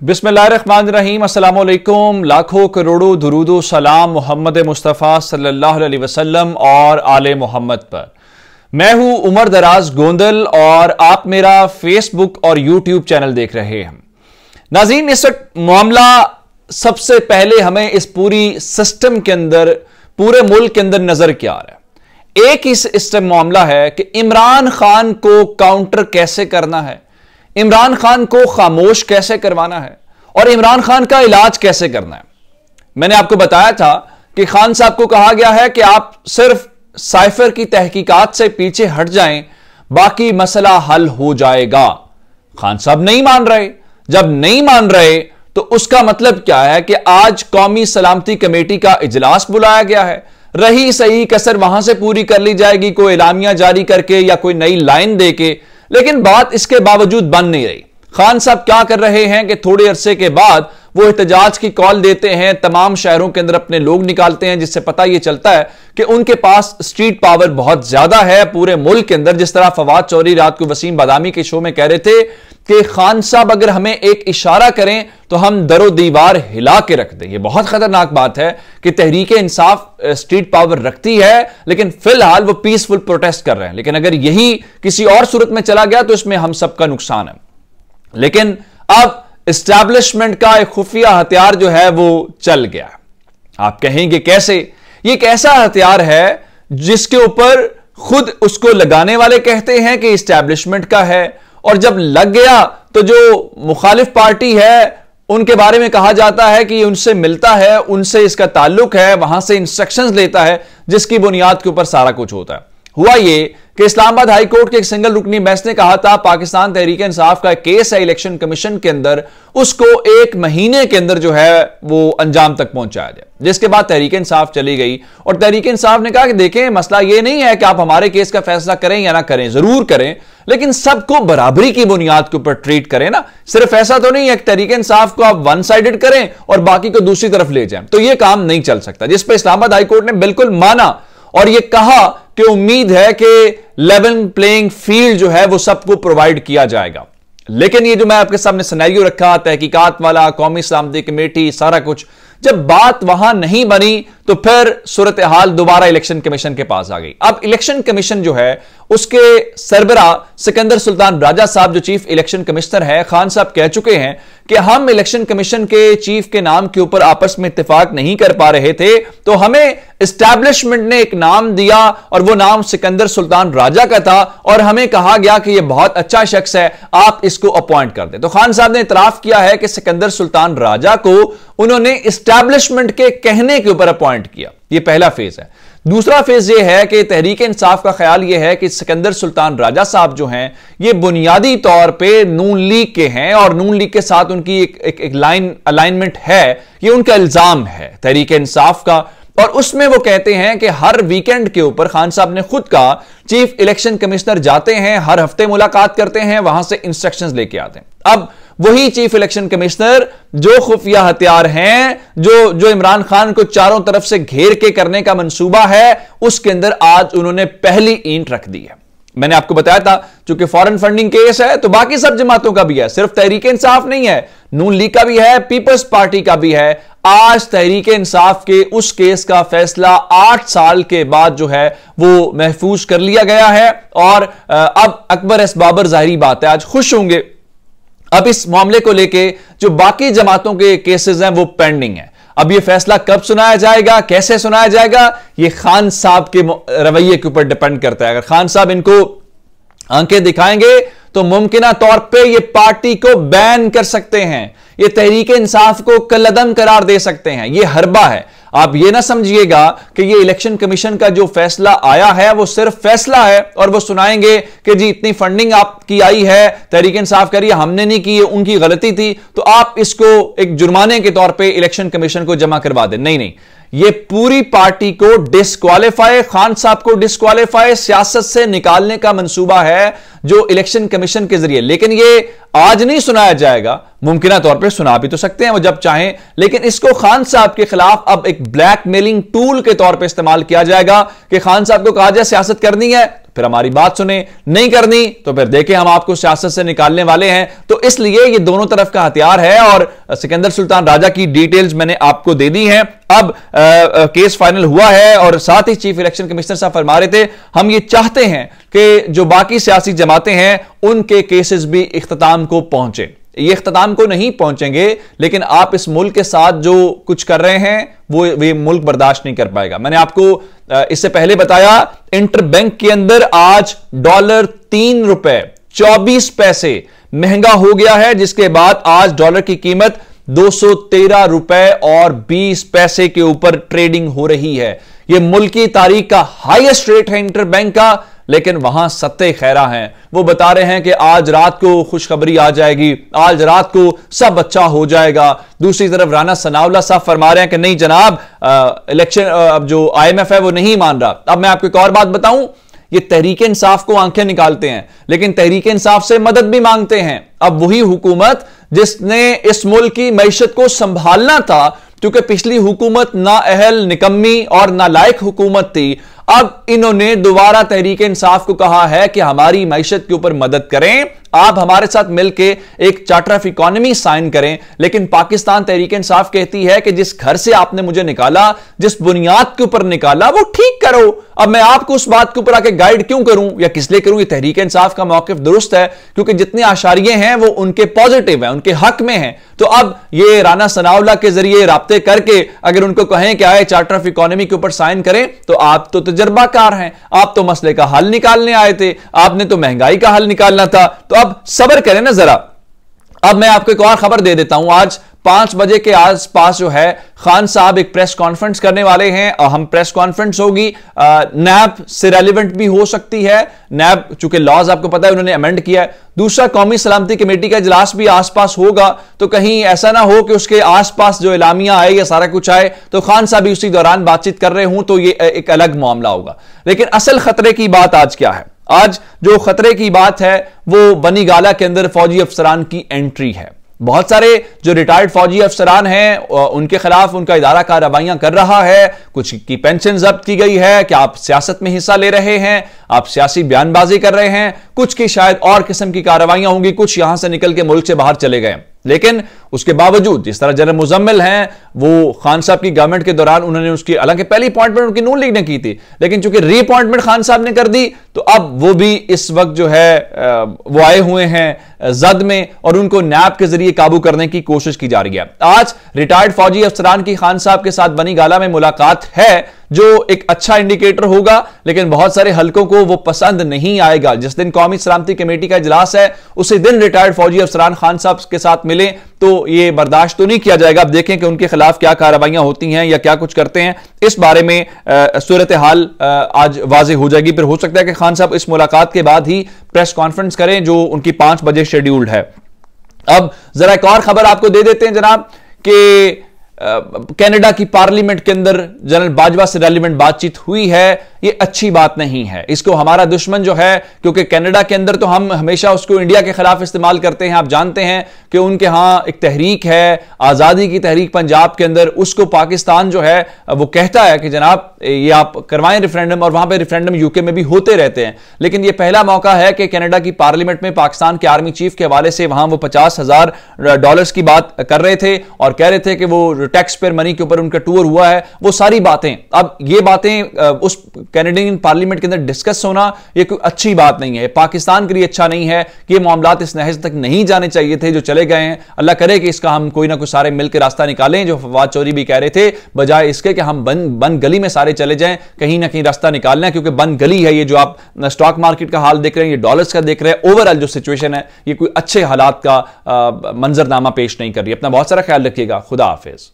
बिस्मिल्लाहिर्रहमानिर्रहीम, अस्सलाम वालेकुम। लाखों करोड़ों दुरूदो सलाम मोहम्मद मुस्तफ़ा सल्लल्लाहु अलैहि वसल्लम और आले मोहम्मद पर। मैं हूं उमर दराज गोंदल और आप मेरा फेसबुक और यूट्यूब चैनल देख रहे हैं। नाज़रीन, इस वक्त मामला सबसे पहले हमें इस पूरी सिस्टम के अंदर, पूरे मुल्क के अंदर नजर क्या आ रहा है। एक ही सिस्टम मामला है कि इमरान खान को काउंटर कैसे करना है, इमरान खान को खामोश कैसे करवाना है और इमरान खान का इलाज कैसे करना है। मैंने आपको बताया था कि खान साहब को कहा गया है कि आप सिर्फ साइफर की तहकीकात से पीछे हट जाएं, बाकी मसला हल हो जाएगा। खान साहब नहीं मान रहे। जब नहीं मान रहे तो उसका मतलब क्या है कि आज कौमी सलामती कमेटी का इजलास बुलाया गया है। रही सही कसर वहां से पूरी कर ली जाएगी, कोई एलामिया जारी करके या कोई नई लाइन देके, लेकिन बात इसके बावजूद बन नहीं रही। खान साहब क्या कर रहे हैं कि थोड़े अरसे के बाद वो एहतजाज की कॉल देते हैं, तमाम शहरों के अंदर अपने लोग निकालते हैं, जिससे पता यह चलता है कि उनके पास स्ट्रीट पावर बहुत ज्यादा है पूरे मुल्क के अंदर। जिस तरह फवाद चौधरी रात को वसीम बादामी के शो में कह रहे थे कि खान साहब अगर हमें एक इशारा करें तो हम दरो दीवार हिला के रख दें। यह बहुत खतरनाक बात है कि तहरीक इंसाफ स्ट्रीट पावर रखती है, लेकिन फिलहाल वो पीसफुल प्रोटेस्ट कर रहे हैं। लेकिन अगर यही किसी और सूरत में चला गया तो इसमें हम सबका नुकसान है। लेकिन अब एस्टैब्लिशमेंट का एक खुफिया हथियार जो है वो चल गया। आप कहेंगे कैसे? ये एक ऐसा हथियार है जिसके ऊपर खुद उसको लगाने वाले कहते हैं कि एस्टैब्लिशमेंट का है, और जब लग गया तो जो मुखालिफ पार्टी है उनके बारे में कहा जाता है कि उनसे मिलता है, उनसे इसका ताल्लुक है, वहां से इंस्ट्रक्शंस लेता है, जिसकी बुनियाद के ऊपर सारा कुछ होता है। हुआ ये कि इस्लामाबाद हाई कोर्ट के एक सिंगल रुकनी बेंच ने कहा था पाकिस्तान तहरीक इंसाफ का केस है इलेक्शन कमीशन के अंदर, उसको 1 महीने के अंदर जो है वो अंजाम तक पहुंचाया जाए। जिसके बाद तहरीक इंसाफ चली गई और तहरीक इंसाफ ने कहा कि देखें, मसला ये नहीं है कि आप हमारे केस का फैसला करें या ना करें, जरूर करें, लेकिन सबको बराबरी की बुनियाद के ऊपर ट्रीट करें ना। सिर्फ ऐसा तो नहीं है कि तहरीक इंसाफ को आप वन साइडेड करें और बाकी को दूसरी तरफ ले जाएं, तो यह काम नहीं चल सकता। जिस पर इस्लामाबाद हाई कोर्ट ने बिल्कुल माना और यह कहा कि उम्मीद है कि लेवल प्लेइंग फील्ड जो है वो सबको प्रोवाइड किया जाएगा। लेकिन ये जो मैं आपके सामने सिनेरियो रखा, तहकीकात वाला, कौमी सलामती कमेटी, सारा कुछ, जब बात वहां नहीं बनी तो फिर सूरत हाल दोबारा इलेक्शन कमीशन के पास आ गई। अब इलेक्शन कमीशन जो है उसके सरबरा सिकंदर सुल्तान राजा साहब जो चीफ इलेक्शन कमिश्नर है, खान साहब कह चुके हैं कि हम इलेक्शन कमीशन के चीफ के नाम के ऊपर आपस में इत्तेफाक नहीं कर पा रहे थे, तो हमें एस्टैब्लिशमेंट ने एक नाम दिया और वो नाम सिकंदर सुल्तान राजा का था और हमें कहा गया कि ये बहुत अच्छा शख्स है, आप इसको अपॉइंट कर दें। तो खान साहब ने इतराफ किया है कि सिकंदर सुल्तान राजा को उन्होंने एस्टैब्लिशमेंट के कहने के ऊपर अपॉइंट किया। यह पहला फेज है। दूसरा फेज यह है कि तहरीक इंसाफ का ख्याल यह है कि सिकंदर सुल्तान राजा साहब जो हैं ये बुनियादी तौर पे नून लीग के हैं और नून लीग के साथ उनकी एक लाइन अलाइनमेंट है, ये उनका इल्जाम है तहरीक इंसाफ का। और उसमें वो कहते हैं कि हर वीकेंड के ऊपर खान साहब ने खुद कहा चीफ इलेक्शन कमिश्नर जाते हैं, हर हफ्ते मुलाकात करते हैं, वहां से इंस्ट्रक्शंस लेके आते हैं। अब वही चीफ इलेक्शन कमिश्नर जो खुफिया हथियार हैं, जो इमरान खान को चारों तरफ से घेर के करने का मंसूबा है, उसके अंदर आज उन्होंने पहली ईंट रख दी है। मैंने आपको बताया था चूंकि फॉरेन फंडिंग केस है तो बाकी सब जमातों का भी है, सिर्फ तहरीक इंसाफ नहीं है, नून लीग का भी है, पीपल्स पार्टी का भी है। आज तहरीक इंसाफ के उस केस का फैसला 8 साल के बाद जो है वो महफूज कर लिया गया है और अब अकबर एस बाबर जाहिर बात है आज खुश होंगे। अब इस मामले को लेके जो बाकी जमातों के केसेस हैं वो पेंडिंग है। अब ये फैसला कब सुनाया जाएगा, कैसे सुनाया जाएगा, ये खान साहब के रवैये के ऊपर डिपेंड करता है। अगर खान साहब इनको आंखें दिखाएंगे तो मुमकिन तौर पे ये पार्टी को बैन कर सकते हैं, ये तहरीक इंसाफ को कलअदम करार दे सकते हैं। ये हरबा है। आप ये ना समझिएगा कि ये इलेक्शन कमीशन का जो फैसला आया है वो सिर्फ फैसला है और वो सुनाएंगे कि जी इतनी फंडिंग आपकी आई है, तहरीक इंसाफ करिए, हमने नहीं की, उनकी गलती थी, तो आप इसको एक जुर्माने के तौर पे इलेक्शन कमीशन को जमा करवा दें। नहीं, ये पूरी पार्टी को डिस्क्वालीफाई, खान साहब को डिस्क्वालीफाई, सियासत से निकालने का मंसूबा है जो इलेक्शन कमीशन के जरिए। लेकिन ये आज नहीं सुनाया जाएगा, मुमकिन तौर पे सुना भी तो सकते हैं वो जब चाहें, लेकिन इसको खान साहब के खिलाफ अब एक ब्लैकमेलिंग टूल के तौर पे इस्तेमाल किया जाएगा कि खान साहब को कहा जाए सियासत करनी है फिर हमारी बात सुने, नहीं करनी तो फिर देखें हम आपको सियासत से निकालने वाले हैं। तो इसलिए ये दोनों तरफ का हथियार है और सिकंदर सुल्तान राजा की डिटेल्स मैंने आपको दे दी हैं। अब केस फाइनल हुआ है और साथ ही चीफ इलेक्शन कमिश्नर साहब फरमा रहे थे हम ये चाहते हैं कि जो बाकी सियासी जमातें हैं उनके केसेस भी इख्तिताम को पहुंचे। ये इख्तिताम को नहीं पहुंचेंगे, लेकिन आप इस मुल्क के साथ जो कुछ कर रहे हैं वो मुल्क बर्दाश्त नहीं कर पाएगा। मैंने आपको इससे पहले बताया इंटर बैंक के अंदर आज डॉलर 3 रुपए 24 पैसे महंगा हो गया है, जिसके बाद आज डॉलर की कीमत 213 रुपए और 20 पैसे के ऊपर ट्रेडिंग हो रही है। यह मुल्क की तारीख का हाईएस्ट रेट है इंटर बैंक का, लेकिन वहां सत्ते खैरा हैं। वो बता रहे हैं कि आज रात को खुशखबरी आ जाएगी, आज रात को सब अच्छा हो जाएगा। दूसरी तरफ राना सनाउल्लाह साहब फरमा रहे हैं कि नहीं जनाब, इलेक्शन अब जो IMF है वो नहीं मान रहा। अब मैं आपको एक और बात बताऊं, ये तहरीक इंसाफ को आंखें निकालते हैं लेकिन तहरीक इंसाफ से मदद भी मांगते हैं। अब वही हुकूमत जिसने इस मुल्क की मईशत को संभालना था, क्योंकि पिछली हुकूमत ना अहल, निकम्मी और नालायक हुकूमत थी, अब इन्होंने दोबारा तहरीक इंसाफ को कहा है कि हमारी मईशत के ऊपर मदद करें, आप हमारे साथ मिलकर एक चार्टर ऑफ इकोनॉमी साइन करें। लेकिन पाकिस्तान तहरीक इंसाफ कहती है कि जिस घर से आपने मुझे निकाला, जिस बुनियाद के ऊपर निकाला वो ठीक करो। अब मैं आपको उस बात के ऊपर आके गाइड क्यों करूं या किस लिए करूं? ये तहरीक इंसाफ का मौकिफ दुरुस्त है क्योंकि जितने आशारिये हैं वो उनके पॉजिटिव हैं, उनके हक में हैं। तो अब ये राना सनाउल्लाह के जरिए राब्ते करके अगर उनको कहें कि आए चार्टर ऑफ इकोनॉमी के ऊपर साइन करें, तो आप तो तजर्बाकार हैं, आप तो मसले का हल निकालने आए थे, आपने तो महंगाई का हल निकालना था। तो अब सब्र करें ना जरा। अब मैं आपको एक और खबर दे देता हूं, आज 5 बजे के आसपास जो है खान साहब एक प्रेस कॉन्फ्रेंस करने वाले हैं और हम प्रेस कॉन्फ्रेंस होगी नैब से रेलिवेंट भी हो सकती है। नैब चूंकि लॉज आपको पता है उन्होंने अमेंड किया है। दूसरा, कौमी सलामती कमेटी का इजलास भी आसपास होगा, तो कहीं ऐसा ना हो कि उसके आसपास जो एलामिया आए या सारा कुछ आए तो खान साहब भी उसी दौरान बातचीत कर रहे हूं, तो ये एक अलग मामला होगा। लेकिन असल खतरे की बात आज क्या है? आज जो खतरे की बात है वो बनी गाला के अंदर फौजी अफसरान की एंट्री है। बहुत सारे जो रिटायर्ड फौजी अफसरान हैं उनके खिलाफ उनका इदारा कार्रवाइयां कर रहा है। कुछ की पेंशन जब्त की गई है कि आप सियासत में हिस्सा ले रहे हैं, आप सियासी बयानबाजी कर रहे हैं। कुछ की शायद और किस्म की कार्रवाइयां होंगी, कुछ यहां से निकल के मुल्क से बाहर चले गए। लेकिन उसके बावजूद जिस तरह जनरल मुजम्मिल हैं, वो खान साहब की गवर्नमेंट के दौरान उन्होंने उसकी, हालांकि पहली अपॉइंटमेंट उनकी नून लीग ने की थी, लेकिन चूंकि रीअपॉइंटमेंट खान साहब ने कर दी तो अब वो भी इस वक्त जो है वो आए हुए हैं जद में और उनको नैब के जरिए काबू करने की कोशिश की जा रही है। आज रिटायर्ड फौजी अफसरान की खान साहब के साथ बनी गाला में मुलाकात है, जो एक अच्छा इंडिकेटर होगा, लेकिन बहुत सारे हलकों को वो पसंद नहीं आएगा। जिस दिन कौमी सलामती कमेटी का इजलास है उसी दिन रिटायर्ड फौजी अफसरान खान साहब के साथ मिले तो ये बर्दाश्त तो नहीं किया जाएगा। अब देखें कि उनके खिलाफ क्या कार्रवाइयां होती हैं या क्या कुछ करते हैं, इस बारे में सूरत हाल आज वाज़ेह हो जाएगी। फिर हो सकता है कि खान साहब इस मुलाकात के बाद ही प्रेस कॉन्फ्रेंस करें जो उनकी 5 बजे शेड्यूल्ड है। अब जरा एक और खबर आपको दे देते हैं जनाब कि कनाडा की पार्लियामेंट के अंदर जनरल बाजवा से रेलिवेंट बातचीत हुई है। ये अच्छी बात नहीं है, इसको हमारा दुश्मन जो है, क्योंकि कनाडा के अंदर तो हम हमेशा उसको इंडिया के खिलाफ इस्तेमाल करते हैं। आप जानते हैं कि उनके यहां एक तहरीक है, आजादी की तहरीक पंजाब के अंदर, उसको पाकिस्तान जो है वो कहता है कि जनाब ये आप करवाएं रेफरेंडम, और वहां पे रेफरेंडम यूके में भी होते रहते हैं। लेकिन ये पहला मौका है कि कनाडा की पार्लियामेंट में पाकिस्तान के आर्मी चीफ के हवाले से वहां वो $50,000 की बात कर रहे थे और कह रहे थे कि वो टैक्स पेयर मनी के ऊपर उनका टूर हुआ है, वो सारी बातें। अब ये बातें उस कैनेडियन पार्लियामेंट के अंदर डिस्कस होना ये कोई अच्छी बात नहीं है, पाकिस्तान के लिए अच्छा नहीं है कि ये मामलात इस नहज तक नहीं जाने चाहिए थे जो चले गए हैं। अल्लाह करे कि इसका हम कोई ना कोई सारे मिलकर रास्ता निकालें, जो फवाद चौधरी भी कह रहे थे, बजाय इसके कि हम बंद गली में सारे चले जाएं, कहीं ना कहीं रास्ता निकालना है, क्योंकि बंद गली है ये। जो आप स्टॉक मार्केट का हाल देख रहे हैं, ये डॉलर्स का देख रहे हैं, ओवरऑल जो सिचुएशन है ये कोई अच्छे हालात का मंजरनामा पेश नहीं कर रही। अपना बहुत सारा ख्याल रखिएगा। खुदा हाफिज।